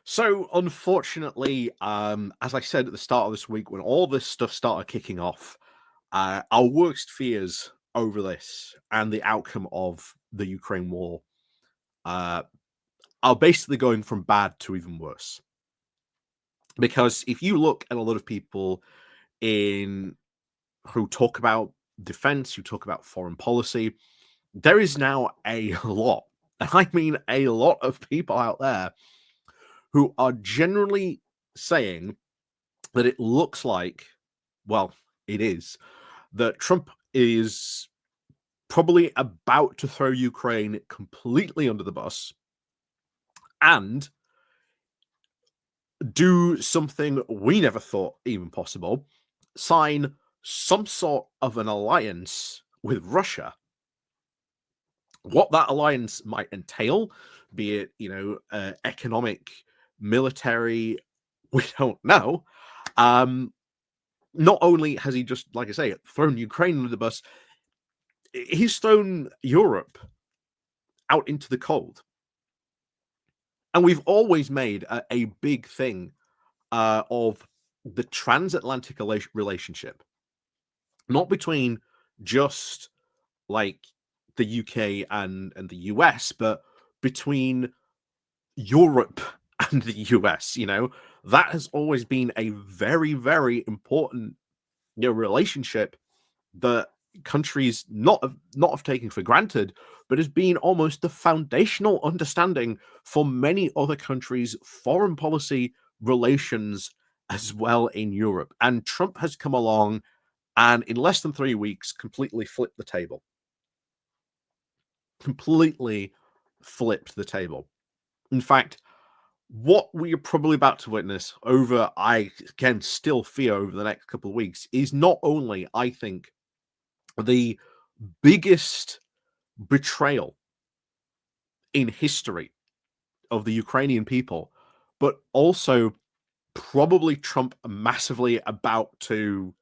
So unfortunately, as I said at the start of this week, when all this stuff started kicking off, our worst fears over this and the outcome of the Ukraine war uh, are basically going from bad to even worse. Because if you look at a lot of people in who talk about defense, who talk about foreign policy, there is now a lot, and I mean a lot of people out there who are generally saying that it looks like, well, it is, that Trump is probably about to throw Ukraine completely under the bus and do something we never thought even possible, sign some sort of an alliance with Russia. What that alliance might entail, be it, economic, military, we don't know. Not only has he just, like I say, thrown Ukraine under the bus, he's thrown Europe out into the cold. And we've always made a big thing of the transatlantic relationship, not between just like the UK and the US, but between Europe and the US. That has always been a very, very important relationship that countries not have taken for granted, but has been almost the foundational understanding for many other countries' foreign policy relations as well in Europe. And Trump has come along and in less than 3 weeks completely flipped the table. Completely flipped the table. In fact, what we are probably about to witness over, I can still fear over the next couple of weeks, is not only, I think, the biggest betrayal in history of the Ukrainian people, but also probably Trump massively about to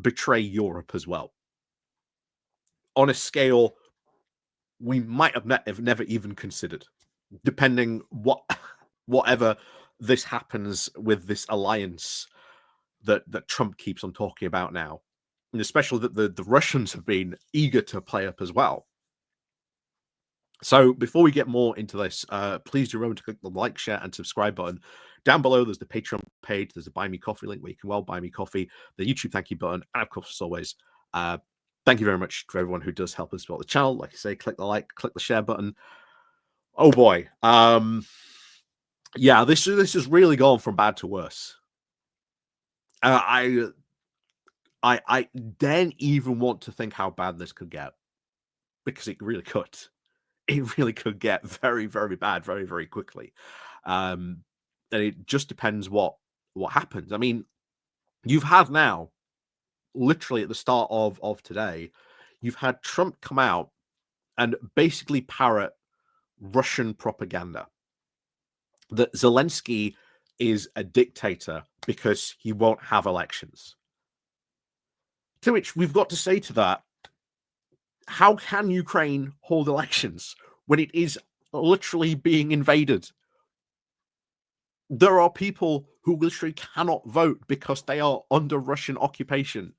betray Europe as well. On a scale we might have never even considered, depending whatever this happens with this alliance that Trump keeps on talking about now. And especially that the Russians have been eager to play up as well. So before we get more into this, please do remember to click the like, share, and subscribe button. Down below, there's the Patreon page. There's a Buy Me Coffee link where you can buy me coffee, the YouTube thank you button, and of course, as always, thank you very much to everyone who does help us support the channel. Like I say, click the like, click the share button. Oh boy, yeah, this has really gone from bad to worse. I don't even want to think how bad this could get, because it really could. It really could get very, very bad very, very quickly. And it just depends what happens. I mean, you've had now, literally at the start of today, you've had Trump come out and basically parrot Russian propaganda that Zelensky is a dictator because he won't have elections. To which we've got to say to that, how can Ukraine hold elections when it is literally being invaded? There are people who literally cannot vote because they are under Russian occupation.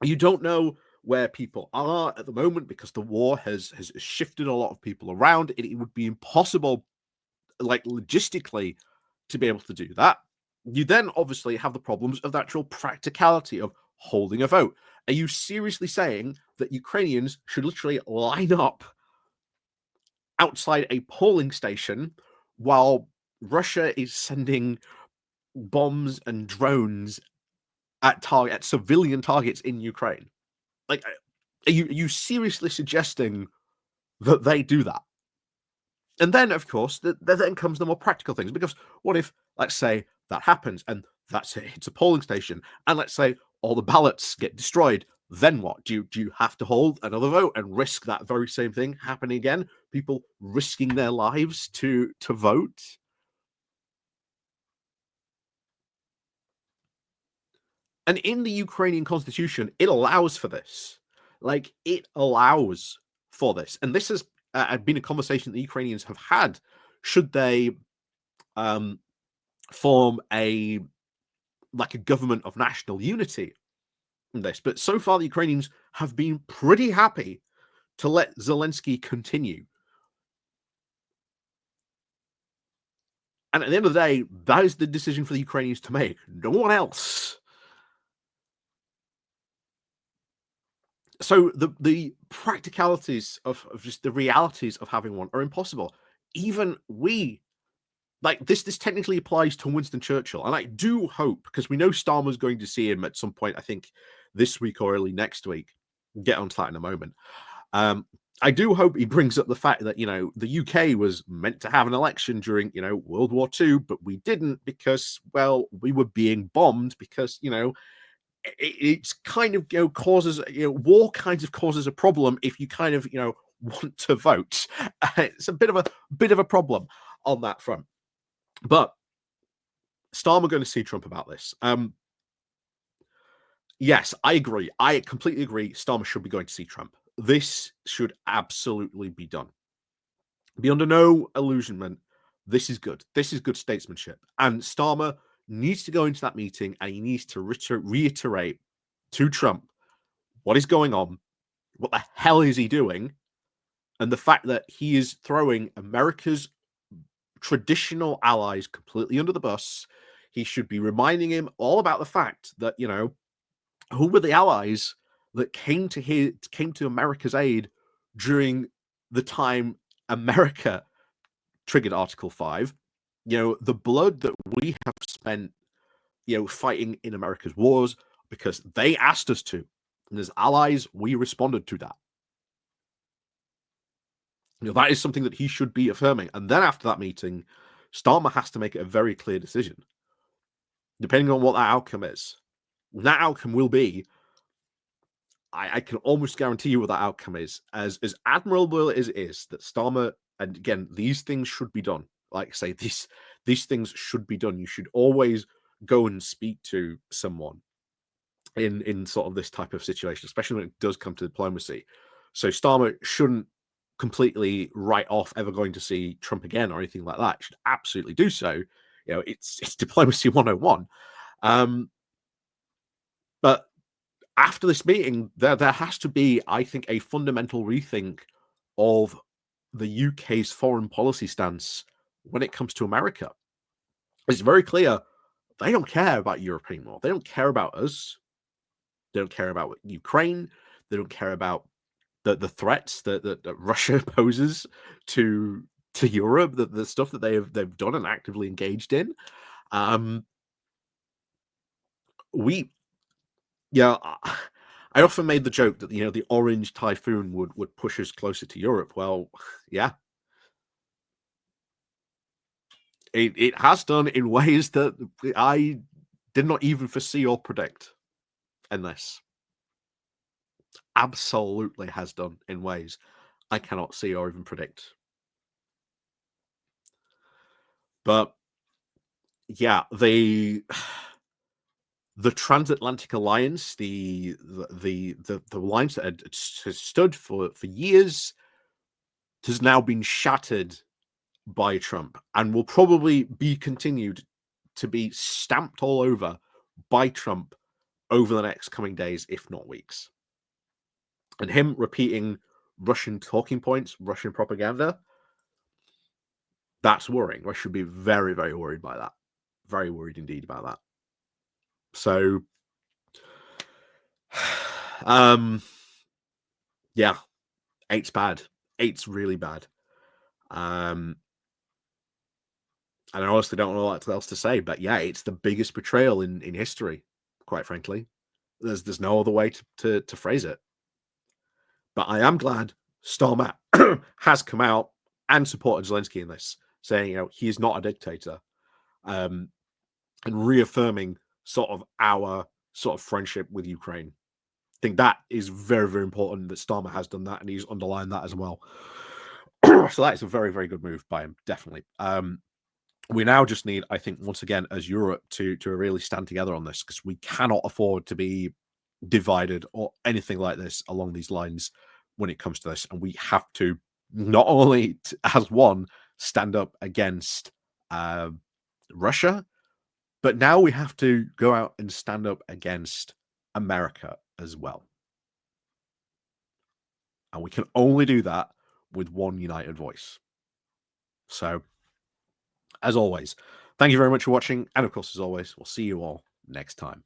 You don't know where people are at the moment because the war has shifted a lot of people around. It would be impossible, like logistically, to be able to do that. You then obviously have the problems of the actual practicality of holding a vote. Are you seriously saying that Ukrainians should literally line up outside a polling station while Russia is sending bombs and drones at civilian targets in Ukraine? Like, are you seriously suggesting that they do that? And then, of course, there then comes the more practical things. Because what if, let's say, that happens and that's it, it's a polling station, and let's say all the ballots get destroyed? Then what? Do you have to hold another vote and risk that very same thing happening again? People risking their lives to vote? And in the Ukrainian constitution, it allows for this. Like, it allows for this. And this has been a conversation that the Ukrainians have had should they form a government of national unity in this. But so far, the Ukrainians have been pretty happy to let Zelensky continue. And at the end of the day, that is the decision for the Ukrainians to make. No one else. So the practicalities of just the realities of having one are impossible. Even we, like this technically applies to Winston Churchill. And I do hope, because we know Starmer's going to see him at some point, I think this week or early next week. Get onto that in a moment. I do hope he brings up the fact that, the UK was meant to have an election during, World War II, but we didn't because, well, we were being bombed because, it's kind of, causes, war kind of causes a problem if you kind of, want to vote. It's a bit of a problem on that front. But Starmer going to see Trump about this. Yes, I agree. I completely agree. Starmer should be going to see Trump. This should absolutely be done. Be under no illusionment. This is good. This is good statesmanship. And Starmer needs to go into that meeting and he needs to reiterate to Trump what is going on, what the hell is he doing, and the fact that he is throwing America's traditional allies completely under the bus. He should be reminding him all about the fact that, who were the allies that came to America's aid during the time America triggered Article 5. The blood that we have spent, fighting in America's wars because they asked us to. And as allies, we responded to that. That is something that he should be affirming. And then after that meeting, Starmer has to make a very clear decision, depending on what that outcome is. That outcome will be, I can almost guarantee you what that outcome is. As admirable as it is that Starmer, and again, these things should be done. Like I say, these things should be done. You should always go and speak to someone in sort of this type of situation, especially when it does come to diplomacy. So Starmer shouldn't completely write off ever going to see Trump again or anything like that. He should absolutely do so. It's diplomacy 101. But after this meeting, there has to be, I think, a fundamental rethink of the UK's foreign policy stance when it comes to America. It's very clear they don't care about Europe anymore. They don't care about us. They don't care about Ukraine. They don't care about the threats that Russia poses to Europe, the stuff that they've done and actively engaged in. I often made the joke that the orange typhoon would push us closer to Europe. Well, yeah, it has done in ways that I did not even foresee or predict. In this, absolutely has done in ways I cannot see or even predict. But yeah, the transatlantic alliance, the alliance that has stood for years, has now been shattered by Trump and will probably be continued to be stamped all over by Trump over the next coming days, if not weeks. And him repeating Russian talking points, Russian propaganda, that's worrying. I should be very, very worried by that. Very worried indeed about that. So, yeah, eight's bad. Eight's really bad. And I honestly don't know what else to say, but yeah, it's the biggest betrayal in history, quite frankly. There's no other way to phrase it. But I am glad Starmer has come out and supported Zelensky in this, saying, he is not a dictator, and reaffirming sort of our sort of friendship with Ukraine. I think that is very, very important that Starmer has done that, and he's underlined that as well. So that is a very, very good move by him, definitely. We now just need, I think, once again, as Europe, to really stand together on this, because we cannot afford to be divided or anything like this along these lines when it comes to this. And we have to not only as one stand up against Russia, but now we have to go out and stand up against America as well. And we can only do that with one united voice. So, as always, thank you very much for watching. And of course, as always, we'll see you all next time.